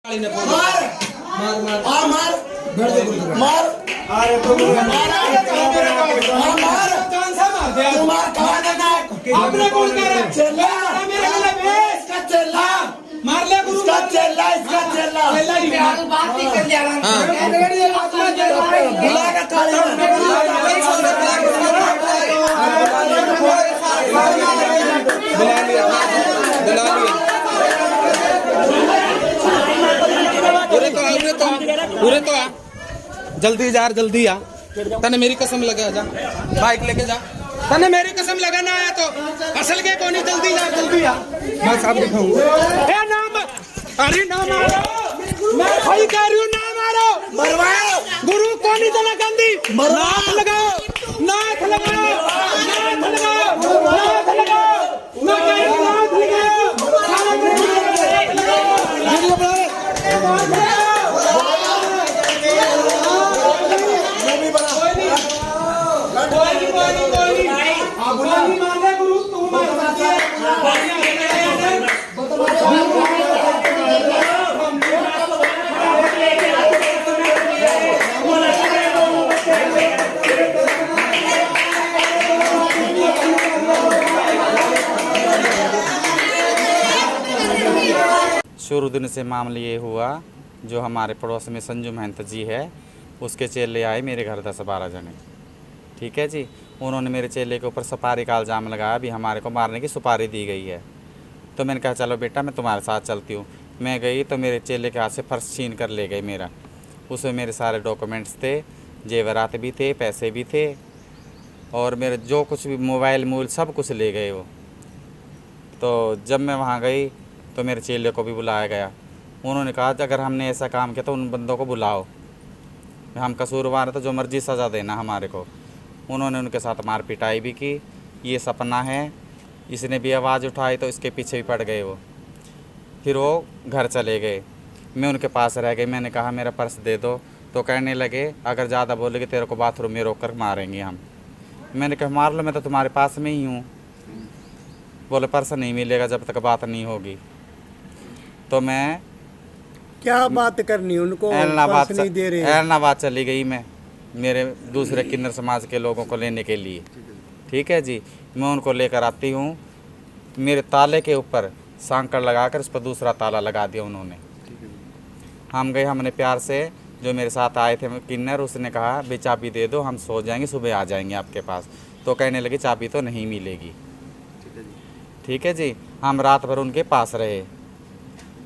मार मार मार मार मार अरे तो मार आपने कौन कह रहा चेला मेरे गले में इसका चेला मार ले गुरु इसका चेला चेला बात नहीं कर जा रहा बुला के काले पूरे तो आ जल्दी जा जल्दी आ तने मेरी कसम लगा जा बाइक लेके जा तने मेरी कसम लगा ना आया तो असल के कोनी जल्दी आ मैं साहब दिखाऊंगा ए नाम अरे ना मारो मैं भाई कह रही हूं ना मारो मरवाओ गुरु कोनी जना गंदी नाक लगाओ नाक लगाओ नाक लगाओ नाक लगाओ मैं कह रही हूं नाक शुरू दिन से मामला ये हुआ, जो हमारे पड़ोस में संजू महंत जी है, उसके चेले आए मेरे घर 10-12 जने। ठीक है जी, उन्होंने मेरे चेले के ऊपर सुपारी का इल्ज़ाम लगाया, भी हमारे को मारने की सुपारी दी गई है। तो मैंने कहा चलो बेटा मैं तुम्हारे साथ चलती हूँ। मैं गई तो मेरे चेले के हाथ से पर्स छीन कर ले गए मेरा। उसमें मेरे सारे डॉक्यूमेंट्स थे, जेवरात भी थे, पैसे भी थे, और मेरे जो कुछ भी मोबाइल मूल सब कुछ ले गए वो। तो जब मैं वहाँ गई तो मेरे चेले को भी बुलाया गया। उन्होंने कहा अगर हमने ऐसा काम किया तो उन बंदों को बुलाओ, हम कसूरवार है तो जो मर्जी सज़ा देना हमारे को। उन्होंने उनके साथ मार पिटाई भी की। ये सपना है, इसने भी आवाज़ उठाई तो इसके पीछे भी पड़ गए वो। फिर वो घर चले गए, मैं उनके पास रह गई। मैंने कहा मेरा पर्स दे दो, तो कहने लगे अगर ज़्यादा बोलेगे तेरे को बाथरूम में रोक कर मारेंगे हम। मैंने कहा मार लो, मैं तो तुम्हारे पास में ही हूँ। बोले पर्स नहीं मिलेगा जब तक बात नहीं होगी। तो मैं क्या बात करनी उनको एलनाबाद नहीं दे रहे। एलनाबाद चली गई मैं मेरे दूसरे किन्नर समाज के लोगों को लेने के लिए। ठीक है जी, मैं उनको लेकर आती हूँ। मेरे ताले के ऊपर सांकड़ लगाकर उस पर दूसरा ताला लगा दिया उन्होंने। हम गए, हमने प्यार से, जो मेरे साथ आए थे किन्नर, उसने कहा भाई चाबी दे दो, हम सो जाएंगे, सुबह आ जाएंगे आपके पास। तो कहने लगे चाबी तो नहीं मिलेगी। ठीक है जी, हम रात भर उनके पास रहे।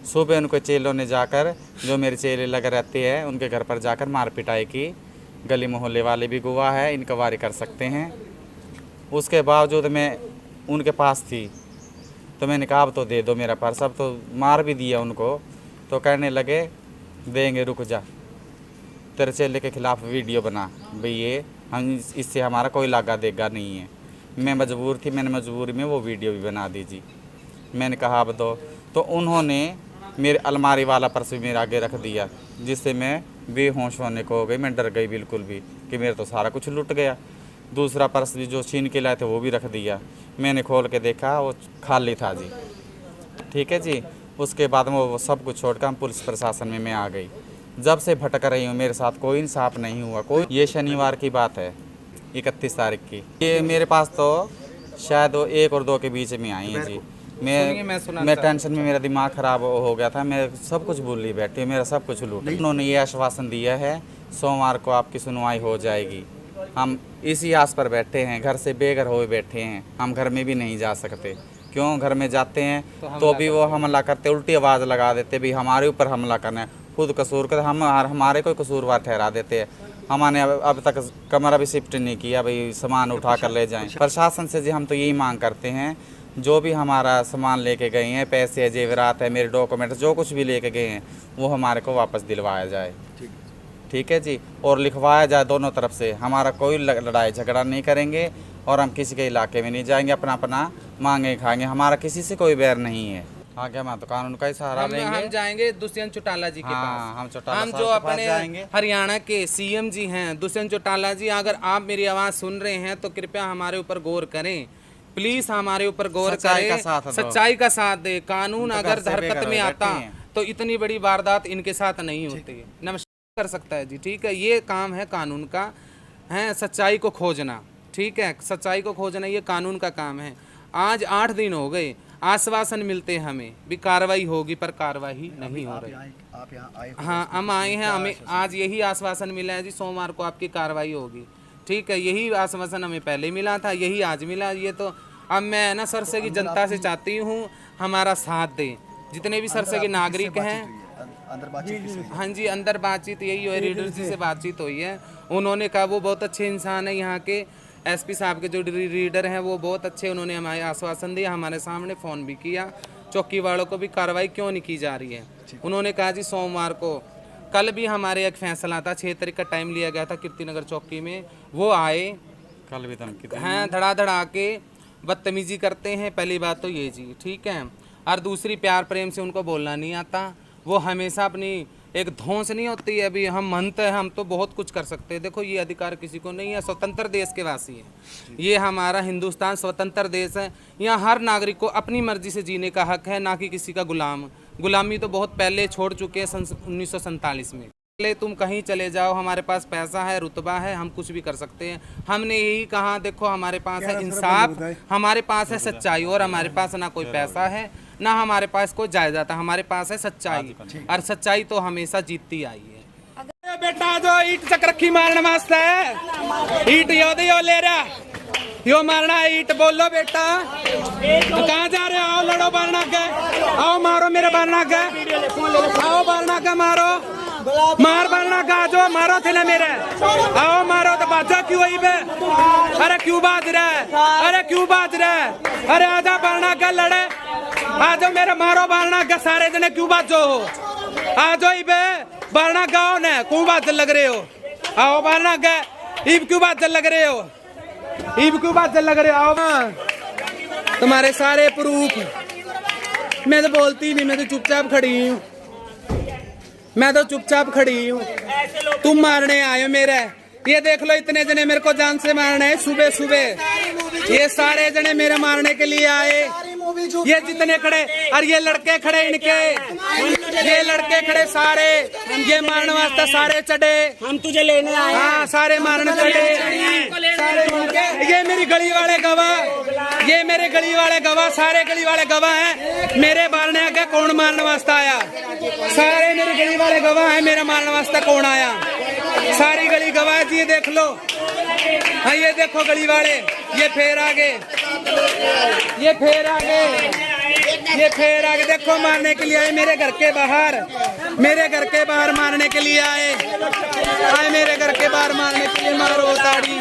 सुबह उनको चेलों ने जाकर, जो मेरे चेले लगे रहते हैं, उनके घर पर जाकर मार पिटाई की। गली मोहल्ले वाले भी गवाह है, इंक्वायरी कर सकते हैं। उसके बावजूद मैं उनके पास थी, तो मैंने कहा अब तो दे दो मेरा पर्स। अब तो मार भी दिया उनको। तो कहने लगे देंगे, रुक जा, तेरे चेले के खिलाफ़ वीडियो बना, भाई ये हम इससे हमारा कोई लागा देगा नहीं है। मैं मजबूर थी, मैंने मजबूरी में वो वीडियो भी बना दीजिए। मैंने कहा अब दो। तो उन्होंने मेरे अलमारी वाला पर्स भी मेरे आगे रख दिया, जिससे मैं बेहोश होने को हो गई। मैं डर गई बिल्कुल भी कि मेरा तो सारा कुछ लुट गया। दूसरा पर्स भी जो छीन के लाए थे वो भी रख दिया। मैंने खोल के देखा वो खाली था जी। ठीक है जी, उसके बाद में वो सब कुछ छोड़कर हम पुलिस प्रशासन में मैं आ गई। जब से भटक रही हूँ, मेरे साथ कोई इंसाफ नहीं हुआ कोई। ये शनिवार की बात है, 31 तारीख की। ये मेरे पास तो शायद वो 1 और 2 के बीच में आई है जी। मैं टेंशन में, मेरा दिमाग ख़राब हो गया था। मैं सब कुछ भूल ही बैठी, मेरा सब कुछ लूट। उन्होंने ये आश्वासन दिया है सोमवार को आपकी सुनवाई हो जाएगी। हम इसी आस पर बैठे हैं, घर से बेघर हुए बैठे हैं। हम घर में भी नहीं जा सकते। क्यों? घर में जाते हैं तो भी वो हमला करते, उल्टी आवाज़ लगा देते, भी हमारे ऊपर हमला करना है। खुद कसूर कर हमारे कोई कसूरवार ठहरा देते हैं। हमने अब तक कमरा भी शिफ्ट नहीं किया, भाई सामान उठा कर ले जाएं। प्रशासन से जी हम तो यही मांग करते हैं, जो भी हमारा सामान लेके गए हैं, पैसे, जेवरात है, मेरे डॉक्यूमेंट्स जो कुछ भी लेके गए हैं, वो हमारे को वापस दिलवाया जाए। ठीक है जी, और लिखवाया जाए दोनों तरफ से। हमारा कोई लड़ाई झगड़ा नहीं करेंगे और हम किसी के इलाके में नहीं जाएंगे, अपना अपना मांगे खाएंगे। हमारा किसी से कोई बैर नहीं है। हाँ क्या, मैं तो कानून का ही सहारा लेंगे। हम जाएंगे दुष्यंत चौटाला जी के पास। हम जो अपने हरियाणा के सीएम जी हैं दुष्यंत चौटाला जी, अगर आप मेरी आवाज़ सुन रहे हैं तो कृपया हमारे ऊपर गौर करें। प्लीज हमारे ऊपर गौर करें, सच्चाई का साथ दे। कानून अगर हरकत में आता तो इतनी बड़ी वारदात इनके साथ नहीं होती। नमस्कार कर सकता है जी, ठीक है। ये काम है कानून का, है सच्चाई को खोजना, ठीक है। सच्चाई को खोजना ये कानून का काम है। आज 8 दिन हो गए, आश्वासन मिलते हैं हमें भी कार्रवाई होगी, पर कार्रवाई नहीं हो रही। आप यहाँ आए? हाँ, हम आए हैं, हमें आज यही आश्वासन मिला है जी, सोमवार को आपकी कार्रवाई होगी, ठीक है। यही आश्वासन हमें पहले मिला था, यही आज मिला। ये तो अब मैं ना सरसे की जनता से चाहती हूँ हमारा साथ दें, जितने भी सरसे के नागरिक हैं। अंदर बातचीत? हाँ जी, अंदर बातचीत यही हुई, रीडर जी से बातचीत हुई है। उन्होंने कहा वो बहुत अच्छे इंसान है, यहाँ के एसपी साहब के जो रीडर हैं वो बहुत अच्छे, उन्होंने हमारे आश्वासन दिया, हमारे सामने फ़ोन भी किया। चौकी वालों को भी कार्रवाई क्यों नहीं की जा रही है। उन्होंने कहा जी सोमवार को, कल भी हमारे एक फैसला था, 6 तारीख का टाइम लिया गया था कीर्तिनगर चौकी में, वो आए, कल भी धमकी हैं धड़ा के बदतमीजी करते हैं। पहली बात तो ये जी, ठीक है। और दूसरी, प्यार प्रेम से उनको बोलना नहीं आता। वो हमेशा अपनी एक धौंस नहीं होती है, अभी हम मंत है, हम तो बहुत कुछ कर सकते हैं। देखो ये अधिकार किसी को नहीं है, स्वतंत्र देश के वासी है ये, हमारा हिंदुस्तान स्वतंत्र देश है। यहाँ हर नागरिक को अपनी मर्जी से जीने का हक है, ना कि किसी का गुलामी तो बहुत पहले छोड़ चुके हैं, सन 1947 में। पहले तुम कहीं चले जाओ, हमारे पास पैसा है, रुतबा है, हम कुछ भी कर सकते हैं। हमने यही कहा, देखो हमारे पास है इंसाफ, हमारे पास है सच्चाई, और हमारे पास ना कोई पैसा है, ना हमारे पास कोई जायदाद है, हमारे पास है सच्चाई, और सच्चाई तो हमेशा जीतती आई है। बेटा जो ईट चक्रखी मारने वास्ते है, ईट यो ले रहा, यो मारना है ईट, बोलो बेटा कहाँ जा रहे हो? आओ लड़ो बारना के, आओ मारो मेरे बारना के, आओ बारना के मारो, मार बारना का जो मारो थे ना मेरे, आओ मारो। तो बाजा क्यों आई बे? अरे क्यों बाज रहा है? अरे क्यों बाज रहा है? अरे आजा बारना का लड़े, आज मेरे मारो बारना का, सारे जने क्यों बाजो हो? आज बे बारना गाँव ने क्यों बाज लग रहे हो? आओ बारना का, ईब क्यों बाज लग रहे हो? ईब क्यों बाज लग रहे हो? आओ, तुम्हारे सारे प्रूफ। मैं तो बोलती नहीं, मैं तो चुपचाप खड़ी हूँ, मैं तो चुपचाप खड़ी हूँ। तुम मारने आए हो मेरे, ये देख लो इतने जने मेरे को जान से मारने हैं सुबह सुबह, ये सारे जने मेरे मारने के लिए आए। ये जितने खड़े, और ये लड़के खड़े इनके, ये लड़के खड़े सारे, ये मारने वास्ते सारे चढ़े, हम तुझे लेने आए। हाँ, सारे मारने चढ़े, ये मेरी गली वाले गवाह, ये मेरे गली वाले गवाह, सारे गली वाले गवाह हैं। मेरे मारने आगे कौन मारने वास्ते आया? सारे मेरे गली वाले गवाह हैं, मेरे मारने वास्ते कौन आया? सारी गली गवाह जी, ये देख लो। हाँ, ये देखो गली वाले, ये फिर आगे, ये फिर आगे, ये फिर आगे, देखो मारने के लिए आए मेरे घर के बाहर, मेरे घर के बाहर मारने के लिए आए, मेरे घर के बाहर मारने के लिए। मारो ताड़ी।